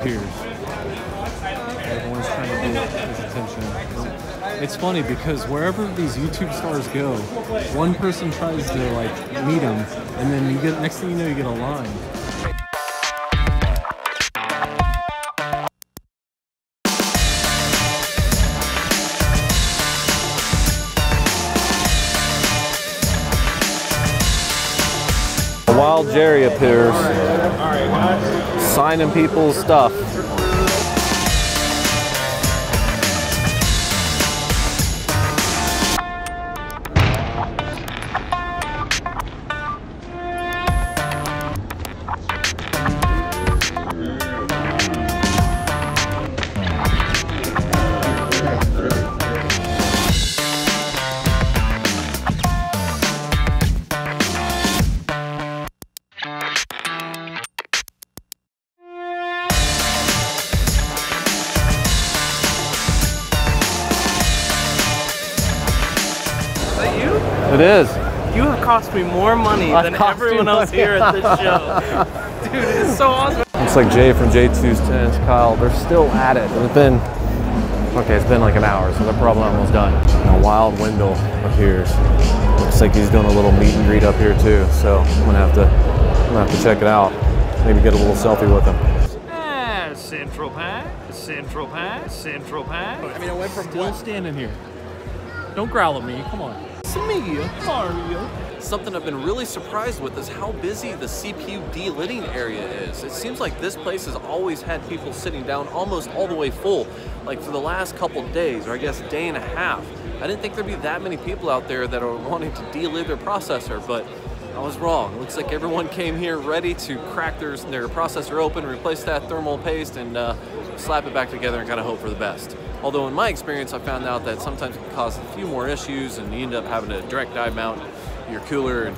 appears. Everyone's trying to get his attention. It's funny because wherever these YouTube stars go, one person tries to like meet them, and then you get, next thing you know, you get a line. Wild Jerry appears, signing people's stuff. It is. You have cost me more money than everyone else here at this show. Dude, it's so awesome. Looks like Jay from JayzTwoCents, Kyle, they're still at it. It's been like an hour, so they're probably almost done. And a wild Wendell appears. Looks like he's doing a little meet and greet up here too, so I'm gonna have to check it out. Maybe get a little selfie with him. Central Pack, Central Pack, Central Pack. I mean, I went from still standing here. Don't growl at me, come on. It's me, Mario. Something I've been really surprised with is how busy the CPU de-lidding area is. It seems like this place has always had people sitting down almost all the way full, like for the last couple days, or I guess day and a half. I didn't think there'd be that many people out there that are wanting to de-lid their processor, but I was wrong. It looks like everyone came here ready to crack their processor open, replace that thermal paste, and slap it back together and kind of hope for the best. Although in my experience, I found out that sometimes it can cause a few more issues, and you end up having to direct die mount your cooler, and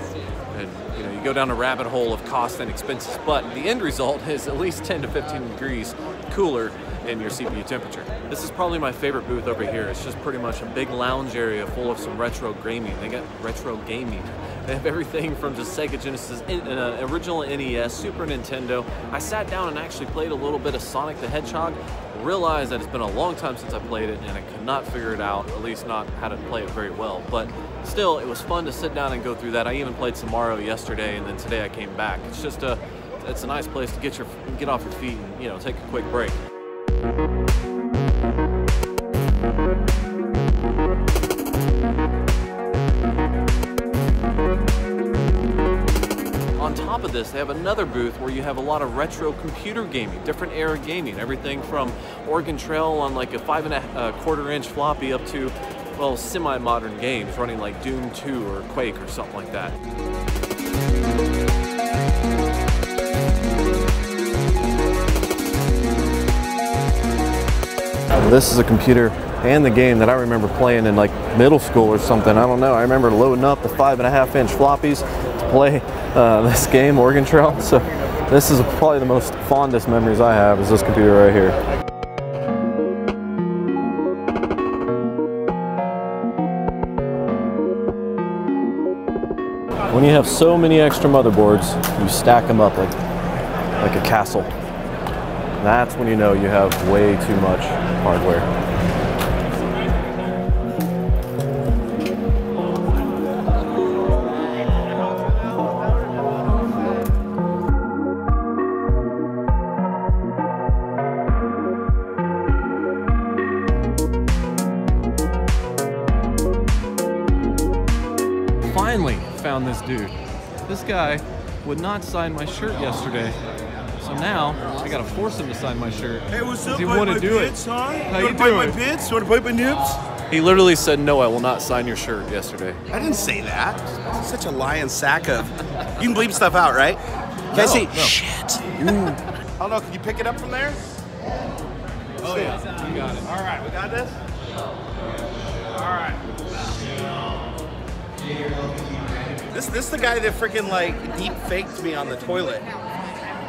you know, you go down a rabbit hole of cost and expenses. But the end result is at least 10 to 15 degrees cooler in your CPU temperature. This is probably my favorite booth over here. It's just pretty much a big lounge area full of some retro gaming. They got retro gaming. They have everything from just Sega Genesis, original NES, Super Nintendo. I sat down and actually played a little bit of Sonic the Hedgehog. Realized that it's been a long time since I played it, and I could not figure it out, at least not how to play it very well. But still, it was fun to sit down and go through that. I even played some Mario yesterday, and then today I came back. It's just it's a nice place to get off your feet and, you know, take a quick break. On top of this, they have another booth where you have a lot of retro computer gaming, different era gaming, everything from Oregon Trail on like a 5¼ inch floppy up to, well, semi-modern games running like Doom 2 or Quake or something like that. This is a computer and the game that I remember playing in like middle school or something. I don't know. I remember loading up the 5½ inch floppies to play this game, Oregon Trail. So this is probably the most fondest memories I have, is this computer right here. When you have so many extra motherboards, you stack them up like a castle. That's when you know you have way too much hardware. Finally found this dude. This guy would not sign my shirt yesterday. So now, I gotta force him to sign my shirt. Hey, what's up, he Byte wanna My do Bits, it. huh? How You you wanna bite my doing? bits? You wanna bite my nips? He literally said, "No, I will not sign your shirt" yesterday. I didn't say that. Such a lying sack of... You can bleep stuff out, right? Can I say, shit? I don't know, can you pick it up from there? Oh yeah, you got it. All right, we got this? All right. This is the guy that freaking like deep faked me on the toilet.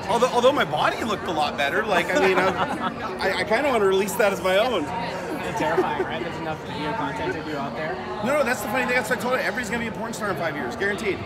Although my body looked a lot better, like, I mean, I kind of want to release that as my own. It's terrifying, right? There's enough video content to do out there. No, that's the funny thing. That's what I told you. Everybody's going to be a porn star in 5 years, guaranteed.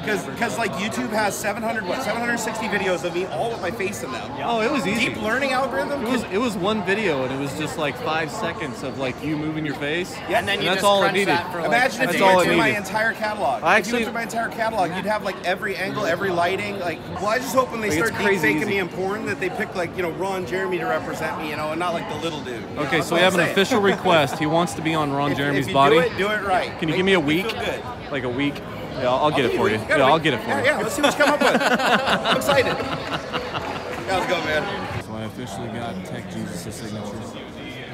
Because like YouTube has 760 videos of me, all with my face in them. Oh, it was easy. Deep learning algorithm. It was one video, and it was just like 5 seconds of like you moving your face. Yeah, And then you that's just all it crunch needed. that for like Imagine if That's you all went it through my needed. entire catalog. If you went through my entire catalog, you'd have like every angle, every lighting. Like, well, I just hope when they Like, start it's deep crazy faking easy. me in porn that they pick like, you know, Ron Jeremy to represent me, you know, and not like the little dude. You know, Okay, that's so what we have I'm an saying. official request. He wants to be on Ron Jeremy's if you body. Do it right. Can you Make give me a me week? feel good. Like a week? Yeah, I'll get it for you. gotta Yeah, I'll be- get it for you. Yeah, let's see what you come up with. I'm excited. Yeah, let's go, man. So I officially got TekJesus' signature.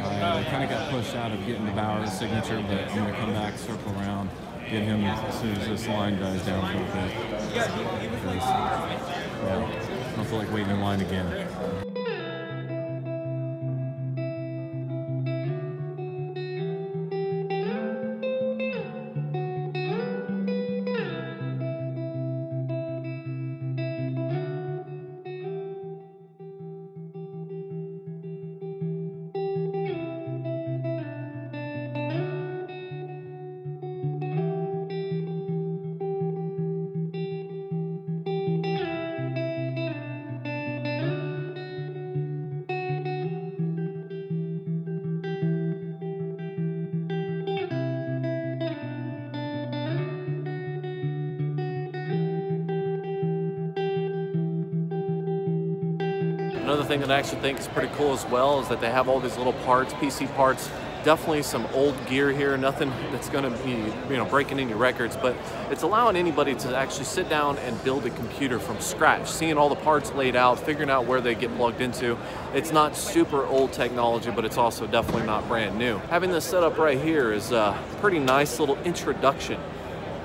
I kind of got pushed out of getting the Bauer's signature, but I'm going to come back, circle around, get him as soon as this line dies down a little bit. Because, yeah, I don't feel like waiting in line again. Another thing that I actually think is pretty cool as well is that they have all these little parts, PC parts. Definitely some old gear here, nothing that's going to be, you know, breaking any records, but it's allowing anybody to actually sit down and build a computer from scratch, seeing all the parts laid out, figuring out where they get plugged into. It's not super old technology, but it's also definitely not brand new. Having this set up right here is a pretty nice little introduction,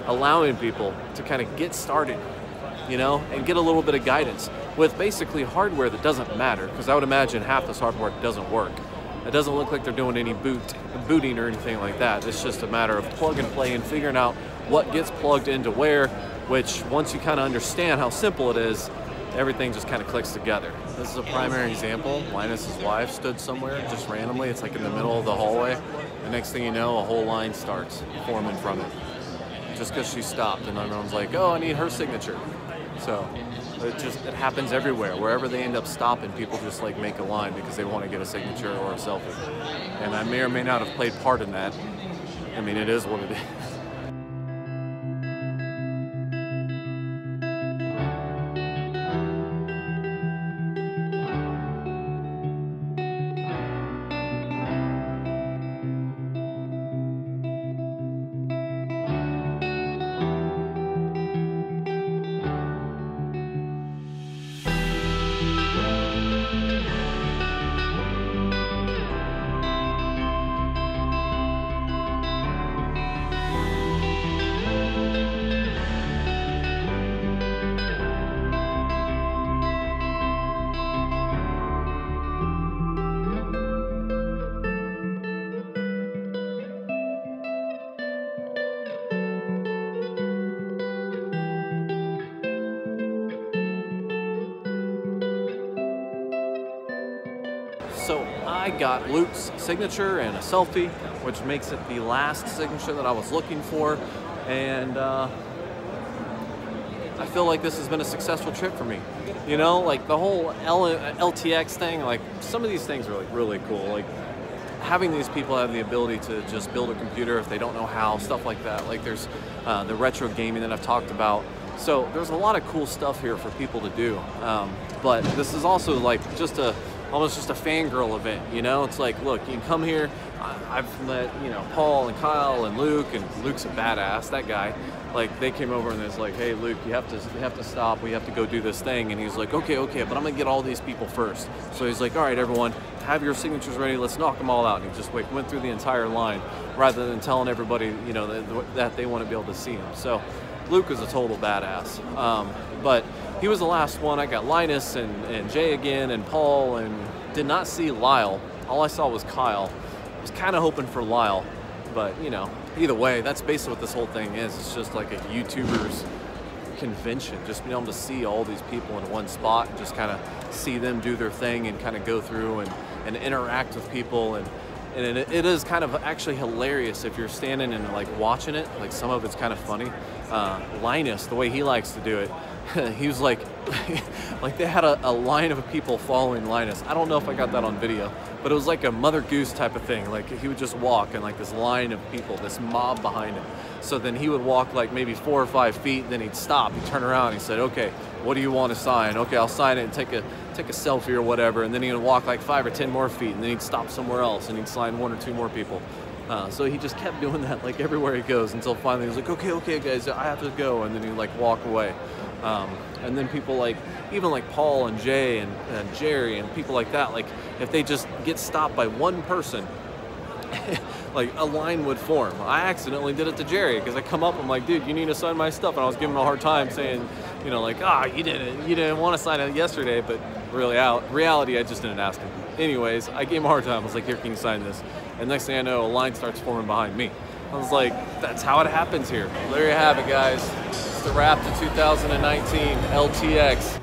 allowing people to kind of get started, you know, and get a little bit of guidance with basically hardware that doesn't matter, because I would imagine half this hardware doesn't work. It doesn't look like they're doing any booting or anything like that. It's just a matter of plug and play and figuring out what gets plugged into where, which once you kind of understand how simple it is, everything just kind of clicks together. This is a primary example. Linus's wife stood somewhere just randomly. It's like in the middle of the hallway. The next thing you know, a whole line starts forming from it. Just because she stopped, and everyone's like, oh, I need her signature. So it happens everywhere. Wherever they end up stopping, people just like make a line because they want to get a signature or a selfie. And I may or may not have played part in that. I mean, it is what it is. So I got Luke's signature and a selfie, which makes it the last signature that I was looking for. And I feel like this has been a successful trip for me. You know, like the whole LTX thing, like some of these things are like really cool. Like having these people have the ability to just build a computer if they don't know how, stuff like that. Like there's the retro gaming that I've talked about. So there's a lot of cool stuff here for people to do. But this is also like almost just a fangirl event, you know? It's like, look, you can come here. I've met, you know, Paul and Kyle and Luke's a badass, that guy. Like they came over and it's like, hey Luke, you have to stop, we have to go do this thing. And he's like, okay, but I'm gonna get all these people first. So he's like, all right, everyone, have your signatures ready, let's knock them all out. And he just went through the entire line rather than telling everybody, you know, that they want to be able to see him. So Luke is a total badass. But he was the last one. I got Linus and Jay again and Paul, and did not see Lyle. All I saw was Kyle. I was kind of hoping for Lyle, but you know, either way, that's basically what this whole thing is. It's just like a YouTuber's convention, just being able to see all these people in one spot and just kind of see them do their thing and kind of go through and interact with people. And and it is kind of actually hilarious if you're standing and like watching it. Like some of it's kind of funny. Linus, the way he likes to do it, he was like, like they had a line of people following Linus. I don't know if I got that on video, but it was like a Mother Goose type of thing. Like he would just walk and like this line of people, this mob behind him. So then he would walk like maybe 4 or 5 feet, then he'd stop, he'd turn around, he said, okay, what do you want to sign? Okay, I'll sign it and take a selfie or whatever, and then he'd walk like 5 or 10 more feet, and then he'd stop somewhere else and he'd sign 1 or 2 more people. So he just kept doing that like everywhere he goes until finally he was like, okay guys, I have to go, and then he'd like walk away. And then people like, even like Paul and Jay and Jerry and people like that, like if they just get stopped by one person, like a line would form. I accidentally did it to Jerry because I come up, I'm like, dude, you need to sign my stuff, and I was giving him a hard time saying, you know, like, you didn't want to sign it yesterday, but really reality, I just didn't ask him. Anyways, I gave him a hard time. I was like, here, can you sign this? And next thing I know, a line starts forming behind me. I was like, that's how it happens here. There you have it, guys. It's the wrap to 2019 LTX.